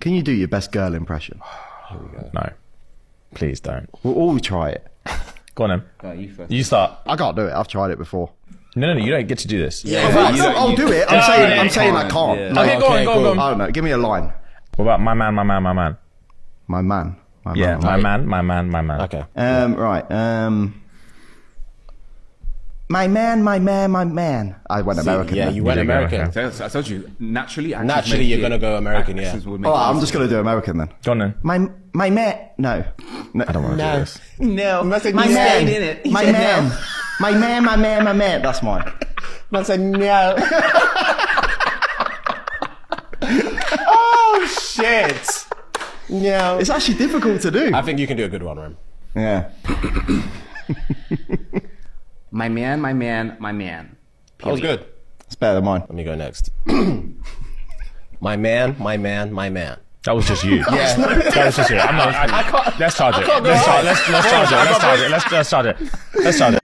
Can you do your best girl impression? Here we go. No. Please don't. We'll all try it. Go on then. No, you first. You start. I can't do it. I've tried it before. No, you don't get to do this. Yeah, I'll do it. I'm saying I can't. Yeah. No, Okay, go on, go on. I don't know. Give me a line. What about my man? My man. My Yeah, man. my man. Okay. Right. My man. I went American. Yeah, then. you went did go American. American. I told you, naturally Naturally, you're gonna go American, yeah. I'm just gonna do American then. Go on then. My man. No. I don't want to do this. No. My man. My man. That's mine. Man said no. Oh, shit. No. It's actually difficult to do. I think you can do a good one, Rem. Yeah. My man. That was good. It's better than mine. Let me go next. My man. That was just you. Yeah. That was just you. I'm not. Let's charge it. Let's charge it. Let's charge it. Let's charge it.